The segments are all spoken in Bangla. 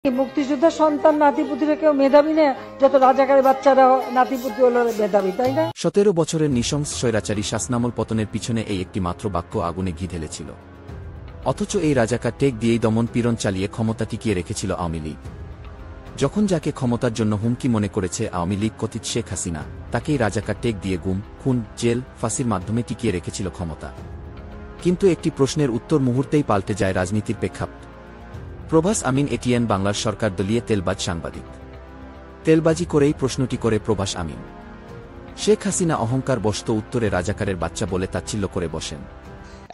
মুক্তিযোদ্ধার সন্তান নাতিপুতিরা কেউ মেধাবী না, যত রাজাকারের বাচ্চারা নাতিপুতি হলো মেধাবী, তাই না? 17 বছরের নৃশংস স্বৈরাচারী শাসনামল পতনের পিছনে এই একটি মাত্র বাক্য আগুনে ঘি ঢেলেছিল। অথচ এই রাজাকার টেক দিয়েই দমন পীড়ন চালিয়ে ক্ষমতা টিকিয়ে রেখেছিল আওয়ামী লীগ। যখন যাকে ক্ষমতার জন্য হুমকি মনে করেছে আওয়ামী লীগ কর্তৃক শেখ হাসিনা, তাকেই রাজাকার টেক দিয়ে গুম, খুন, জেল, ফাঁসির মাধ্যমে টিকিয়ে রেখেছিল ক্ষমতা। কিন্তু একটি প্রশ্নের উত্তর মুহূর্তেই পাল্টে যায় রাজনীতির প্রেক্ষাপট। প্রভাস আমিন এটিএন বাংলার সরকার দলীয় তেলবাজ সাংবাদিক। তেলবাজি করেই প্রশ্নটি করে প্রভাস আমিন। শেখ হাসিনা অহংকার বশত উত্তরে রাজাকারের বাচ্চা বলে তাচ্ছিল্য করে বসেন।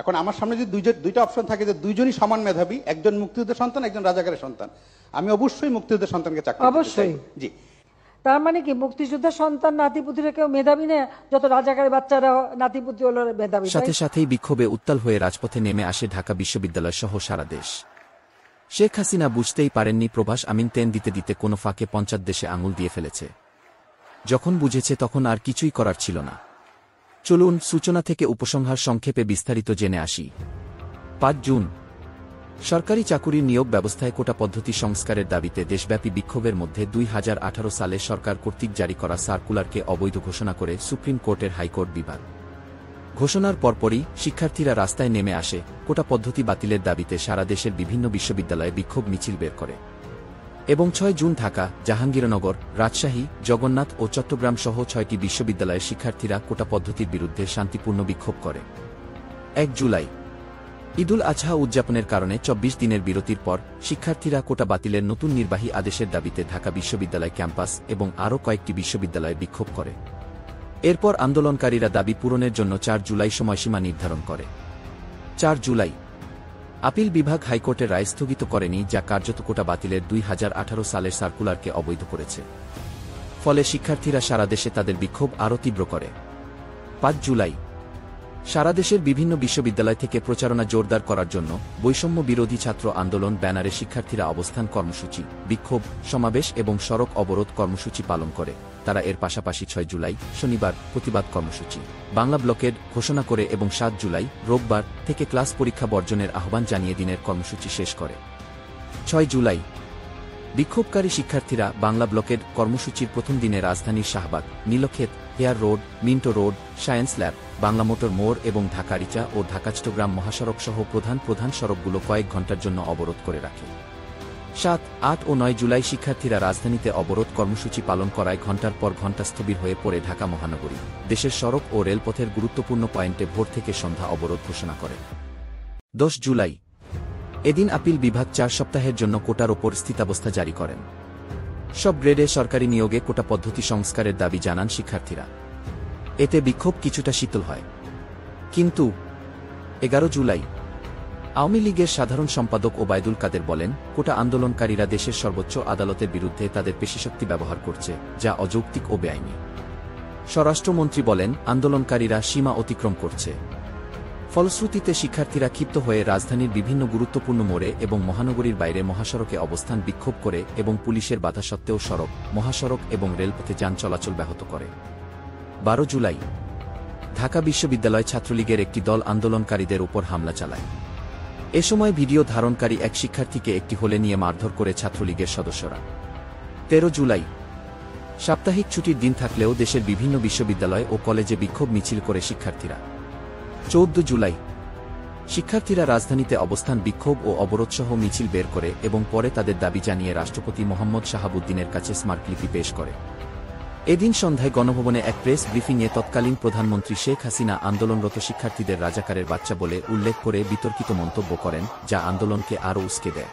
এখন আমার সামনে যদি দুইটা অপশন থাকে যে দুইজনই সমান মেধাবী, একজন মুক্তিযুদ্ধের সন্তান, একজন রাজাকারের সন্তান, আমি অবশ্যই মুক্তিযুদ্ধের সন্তানকে চাকরি দিতে চাই। অবশ্যই। জি। তার মানে কি মুক্তিযোদ্ধার সন্তান নাতিপুতিরা কেউ মেধাবী না, যত রাজাকারের বাচ্চারা নাতিপুতি হলো মেধাবী। সাথে সাথেই বিক্ষোভে উত্তাল হয়ে রাজপথে নেমে আসে ঢাকা বিশ্ববিদ্যালয় সহ সারা দেশ। শেখ হাসিনা বুঝতেই পারেননি প্রভাস আমিন তেন দিতে দিতে কোনো ফাঁকে পঞ্চায়েত দেশে আঙুল দিয়ে ফেলেছে। যখন বুঝেছে তখন আর কিছুই করার ছিল না। চলুন সূচনা থেকে উপসংহার সংক্ষেপে বিস্তারিত জেনে আসি। 5 জুন সরকারি চাকুরির নিয়োগ ব্যবস্থায় কোটা পদ্ধতি সংস্কারের দাবিতে দেশব্যাপী বিক্ষোভের মধ্যে 2018 সালে সরকার কর্তৃক জারি করা সার্কুলারকে অবৈধ ঘোষণা করে সুপ্রিম কোর্টের হাইকোর্ট বিভাগ। ঘোষণার পরপরই শিক্ষার্থীরা রাস্তায় নেমে আসে, কোটা পদ্ধতি বাতিলের দাবিতে সারা দেশের বিভিন্ন বিশ্ববিদ্যালয়ে বিক্ষোভ মিছিল বের করে। এবং 6 জুন ঢাকা, জাহাঙ্গীরনগর, রাজশাহী, জগন্নাথ ও চট্টগ্রাম সহ 6টি বিশ্ববিদ্যালয়ের শিক্ষার্থীরা কোটা পদ্ধতির বিরুদ্ধে শান্তিপূর্ণ বিক্ষোভ করে। 1 জুলাই ঈদুল আজহা উদযাপনের কারণে 24 দিনের বিরতির পর শিক্ষার্থীরা কোটা বাতিলের নতুন নির্বাহী আদেশের দাবিতে ঢাকা বিশ্ববিদ্যালয় ক্যাম্পাস এবং আরও কয়েকটি বিশ্ববিদ্যালয়ে বিক্ষোভ করে। এরপর আন্দোলনকারীরা দাবি পূরণের জন্য 4 জুলাই সময়সীমা নির্ধারণ করে। 4 জুলাই আপিল বিভাগ হাইকোর্টের রায় স্থগিত করেনি, যা কার্যত কোটা বাতিলের 2018 সালের সার্কুলারকে অবৈধ করেছে। ফলে শিক্ষার্থীরা সারা দেশে তাদের বিক্ষোভ আরও তীব্র করে। 5 জুলাই সারা দেশের বিভিন্ন বিশ্ববিদ্যালয় থেকে প্রচারণা জোরদার করার জন্য বৈষম্য বিরোধী ছাত্র আন্দোলন ব্যানারে শিক্ষার্থীরা অবস্থান কর্মসূচি, বিক্ষোভ, সমাবেশ এবং সড়ক অবরোধ কর্মসূচি পালন করে। তারা এর পাশাপাশি 6 জুলাই শনিবার প্রতিবাদ কর্মসূচি, বাংলা ব্লকেড ঘোষণা করে এবং 7 জুলাই রোববার থেকে ক্লাস পরীক্ষা বর্জনের আহ্বান জানিয়ে দিনের কর্মসূচি শেষ করে। 6 জুলাই বিক্ষোভকারী শিক্ষার্থীরা বাংলা ব্লকেড কর্মসূচির প্রথম দিনে রাজধানীর Shahbag, Nilkhet, hair road, Minto road, science lab, Bangla motor মোড় এবং ঢাকা রিচা ও ঢাকা চট্টগ্রাম মহাসড়ক সহ প্রধান সড়কগুলো কয়েক ঘণ্টার জন্য অবরোধ করে রাখে। 7, 8 ও 9 জুলাই শিক্ষার্থীরা রাজধানীতে অবরোধ কর্মসূচি পালন করায় ঘণ্টার পর ঘণ্টা স্থবির হয়ে পড়ে ঢাকা মহানগরী। দেশের সড়ক ও রেলপথের গুরুত্বপূর্ণ পয়েন্টে ভোর থেকে সন্ধ্যা অবরোধ ঘোষণা করে। 10 জুলাই এদিন আপিল বিভাগ 4 সপ্তাহের জন্য কোটার ওপর স্থিতাবস্থা জারি করেন। সব গ্রেডে সরকারি নিয়োগে কোটা পদ্ধতি সংস্কারের দাবি জানান শিক্ষার্থীরা। এতে বিক্ষোভ কিছুটা শীতল হয়। কিন্তু 11 জুলাই আওয়ামী লীগের সাধারণ সম্পাদক ওবায়দুল কাদের বলেন, কোটা আন্দোলনকারীরা দেশের সর্বোচ্চ আদালতের বিরুদ্ধে তাদের পেশিশক্তি ব্যবহার করছে, যা অযৌক্তিক ও বেআইনি। স্বরাষ্ট্রমন্ত্রী বলেন, আন্দোলনকারীরা সীমা অতিক্রম করছে। ফলশ্রুতিতে শিক্ষার্থীরা ক্ষিপ্ত হয়ে রাজধানীর বিভিন্ন গুরুত্বপূর্ণ মোড়ে এবং মহানগরীর বাইরে মহাসড়কে অবস্থান বিক্ষোভ করে এবং পুলিশের বাধা সত্ত্বেও সড়ক, মহাসড়ক এবং রেলপথে যান চলাচল ব্যাহত করে। 12 জুলাই ঢাকা বিশ্ববিদ্যালয় ছাত্রলীগের একটি দল আন্দোলনকারীদের উপর হামলা চালায়। এ সময় ভিডিও ধারণকারী এক শিক্ষার্থীকে একটি হোলে নিয়ে মারধর করে ছাত্রলীগের সদস্যরা। 13 জুলাই সাপ্তাহিক ছুটির দিন থাকলেও দেশের বিভিন্ন বিশ্ববিদ্যালয় ও কলেজে বিক্ষোভ মিছিল করে শিক্ষার্থীরা। 14 জুলাই শিক্ষার্থীরা রাজধানীতে অবস্থান বিক্ষোভ ও অবরোধসহ মিছিল বের করে এবং পরে তাদের দাবি জানিয়ে রাষ্ট্রপতি মোহাম্মদ শাহাবুদ্দিনের কাছে স্মারকলিপি পেশ করে। এদিন সন্ধ্যায় গণভবনে এক প্রেস ব্রিফিংয়ে তৎকালীন প্রধানমন্ত্রী শেখ হাসিনা আন্দোলনরত শিক্ষার্থীদের রাজাকারের বাচ্চা বলে উল্লেখ করে বিতর্কিত মন্তব্য করেন, যা আন্দোলনকে আরও উস্কে দেয়।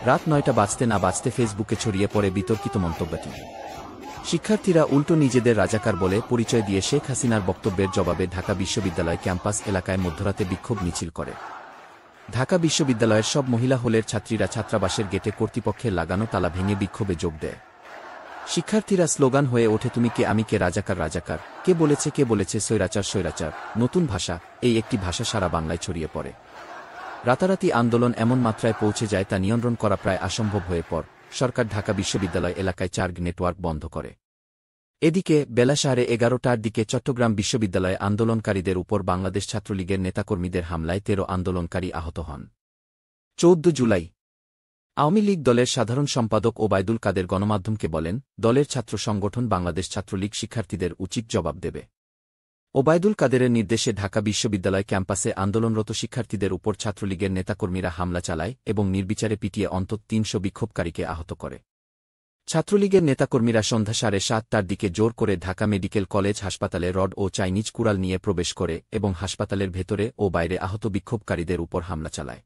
রাত 9টা বাজতে না বাজতে ফেসবুকে ছড়িয়ে পড়ে বিতর্কিত মন্তব্যটি। শিক্ষার্থীরা উল্টো নিজেদের রাজাকার বলে পরিচয় দিয়ে শেখ হাসিনার বক্তব্যের জবাবে ঢাকা বিশ্ববিদ্যালয় ক্যাম্পাস এলাকায় মধ্যরাতে বিক্ষোভ মিছিল করে। ঢাকা বিশ্ববিদ্যালয়ের সব মহিলা হলের ছাত্রীরা ছাত্রাবাসের গেটে কর্তৃপক্ষের লাগানো তালা ভেঙে বিক্ষোভে যোগ দেয়। শিক্ষার্থীরা স্লোগান হয়ে ওঠে, তুমি কে, আমি কে, রাজাকার রাজাকার, কে বলেছে স্বৈরাচার স্বৈরাচার, নতুন ভাষা, এই একটি ভাষা সারা বাংলায় ছড়িয়ে পড়ে। রাতারাতি আন্দোলন এমন মাত্রায় পৌঁছে যায় তা নিয়ন্ত্রণ করা প্রায় অসম্ভব হয়ে পড় সরকার ঢাকা বিশ্ববিদ্যালয় এলাকায় 4G নেটওয়ার্ক বন্ধ করে। এদিকে বেলা 11:30টার দিকে চট্টগ্রাম বিশ্ববিদ্যালয়ে আন্দোলনকারীদের উপর বাংলাদেশ ছাত্রলীগের নেতাকর্মীদের হামলায় 13 আন্দোলনকারী আহত হন। 14 জুলাই আওয়ামী লীগ দলের সাধারণ সম্পাদক ওবায়দুল কাদের গণমাধ্যমকে বলেন, দলের ছাত্র সংগঠন বাংলাদেশ ছাত্রলীগ শিক্ষার্থীদের উচিত জবাব দেবে। ওবায়দুল কাদেরের নির্দেশে ঢাকা বিশ্ববিদ্যালয় ক্যাম্পাসে আন্দোলনরত শিক্ষার্থীদের উপর ছাত্রলীগের নেতাকর্মীরা হামলা চালায় এবং নির্বিচারে পিটিয়ে অন্তত ৩০০ বিক্ষোভকারীকে আহত করে। ছাত্রলীগের নেতাকর্মীরা সন্ধ্যা ৭:৩০টার দিকে জোর করে ঢাকা মেডিকেল কলেজ হাসপাতালে রড ও চাইনিজ কুড়াল নিয়ে প্রবেশ করে এবং হাসপাতালের ভেতরে ও বাইরে আহত বিক্ষোভকারীদের উপর হামলা চালায়।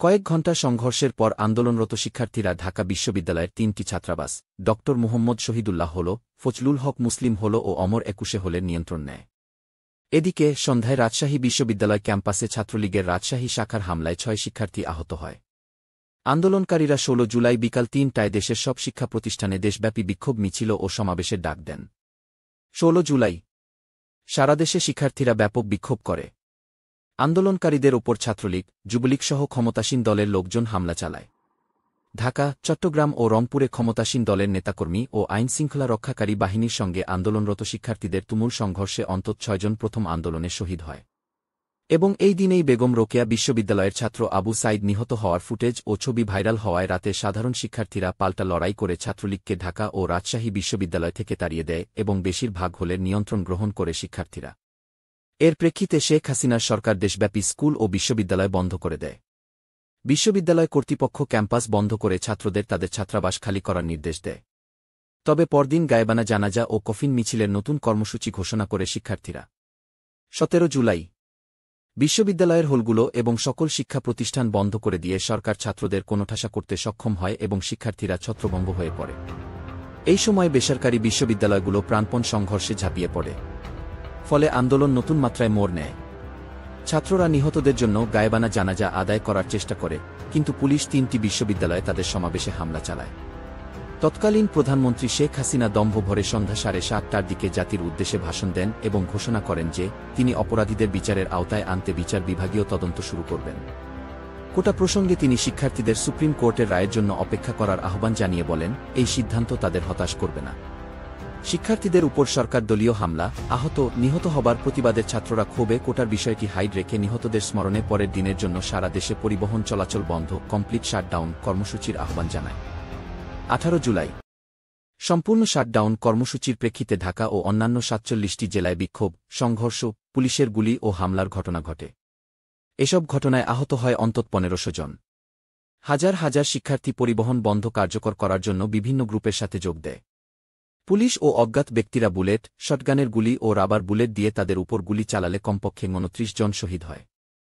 কয়েক ঘণ্টা সংঘর্ষের পর আন্দোলনরত শিক্ষার্থীরা ঢাকা বিশ্ববিদ্যালয়ের ৩টি ছাত্রাবাস ড. মুহম্মদ শহীদুল্লাহ হল, ফজলুল হক মুসলিম হল ও অমর ২১ হলের নিয়ন্ত্রণ নেয়। এদিকে সন্ধ্যায় রাজশাহী বিশ্ববিদ্যালয় ক্যাম্পাসে ছাত্রলীগের রাজশাহী শাখার হামলায় ৬ শিক্ষার্থী আহত হয়। আন্দোলনকারীরা ১৬ জুলাই বিকাল ৩টায় দেশের সব শিক্ষা প্রতিষ্ঠানে দেশব্যাপী বিক্ষোভ মিছিল ও সমাবেশের ডাক দেন। ১৬ জুলাই সারা দেশে শিক্ষার্থীরা ব্যাপক বিক্ষোভ করে। আন্দোলনকারীদের ওপর ছাত্রলীগ, যুবলীগসহ ক্ষমতাসীন দলের লোকজন হামলা চালায়। ঢাকা, চট্টগ্রাম ও রংপুরে ক্ষমতাসীন দলের নেতাকর্মী ও আইনশৃঙ্খলা রক্ষাকারী বাহিনীর সঙ্গে আন্দোলনরত শিক্ষার্থীদের তুমুল সংঘর্ষে অন্তত ৬ জন প্রথম আন্দোলনে শহীদ হয়। এবং এই দিনেই বেগম রোকেয়া বিশ্ববিদ্যালয়ের ছাত্র আবু সাইদ নিহত হওয়ার ফুটেজ ও ছবি ভাইরাল হওয়ায় রাতে সাধারণ শিক্ষার্থীরা পাল্টা লড়াই করে ছাত্রলীগকে ঢাকা ও রাজশাহী বিশ্ববিদ্যালয় থেকে তাড়িয়ে দেয় এবং বেশিরভাগ হলের নিয়ন্ত্রণ গ্রহণ করে শিক্ষার্থীরা। এর প্রেক্ষিতে শেখ হাসিনার সরকার দেশব্যাপী স্কুল ও বিশ্ববিদ্যালয় বন্ধ করে দেয়। বিশ্ববিদ্যালয় কর্তৃপক্ষ ক্যাম্পাস বন্ধ করে ছাত্রদের তাদের ছাত্রাবাস খালি করার নির্দেশ দেয়। তবে পরদিন গায়েবানা জানাজা ও কফিন মিছিলের নতুন কর্মসূচি ঘোষণা করে শিক্ষার্থীরা। ১৭ জুলাই বিশ্ববিদ্যালয়ের হলগুলো এবং সকল শিক্ষা প্রতিষ্ঠান বন্ধ করে দিয়ে সরকার ছাত্রদের কোণঠাসা করতে সক্ষম হয় এবং শিক্ষার্থীরা ছত্রভঙ্গ হয়ে পড়ে। এই সময় বেসরকারি বিশ্ববিদ্যালয়গুলো প্রাণপণ সংঘর্ষে ঝাঁপিয়ে পড়ে। ফলে আন্দোলন নতুন মাত্রায় মোড় নেয়। ছাত্ররা নিহতদের জন্য গায়েবানা জানাজা আদায় করার চেষ্টা করে, কিন্তু পুলিশ ৩টি বিশ্ববিদ্যালয়ে তাদের সমাবেশে হামলা চালায়। তৎকালীন প্রধানমন্ত্রী শেখ হাসিনা দম্ভ ভরে সন্ধ্যা ৭:৩০টার দিকে জাতির উদ্দেশ্যে ভাষণ দেন এবং ঘোষণা করেন যে তিনি অপরাধীদের বিচারের আওতায় আনতে বিচার বিভাগীয় তদন্ত শুরু করবেন। কোটা প্রসঙ্গে তিনি শিক্ষার্থীদের সুপ্রিম কোর্টের রায়ের জন্য অপেক্ষা করার আহ্বান জানিয়ে বলেন, এই সিদ্ধান্ত তাদের হতাশ করবে না। শিক্ষার্থীদের উপর সরকার দলীয় হামলা, আহত, নিহত হবার প্রতিবাদের ছাত্ররা ক্ষোভে কোটার বিষয়টি হাইড রেখে নিহতদের স্মরণে পরের দিনের জন্য সারা দেশে পরিবহন চলাচল বন্ধ, কমপ্লিট শাটডাউন কর্মসূচির আহ্বান জানায়। ১৮ জুলাই সম্পূর্ণ শাটডাউন কর্মসূচির প্রেক্ষিতে ঢাকা ও অন্যান্য ৪৭টি জেলায় বিক্ষোভ, সংঘর্ষ, পুলিশের গুলি ও হামলার ঘটনা ঘটে। এসব ঘটনায় আহত হয় অন্তত ১৫০০ জন। হাজার হাজার শিক্ষার্থী পরিবহন বন্ধ কার্যকর করার জন্য বিভিন্ন গ্রুপের সাথে যোগ দেয়। পুলিশ ও অজ্ঞাত ব্যক্তিরা বুলেট, শটগানের গুলি ও রাবার বুলেট দিয়ে তাদের উপর গুলি চালালে কমপক্ষে ২৯ জন শহীদ হয়।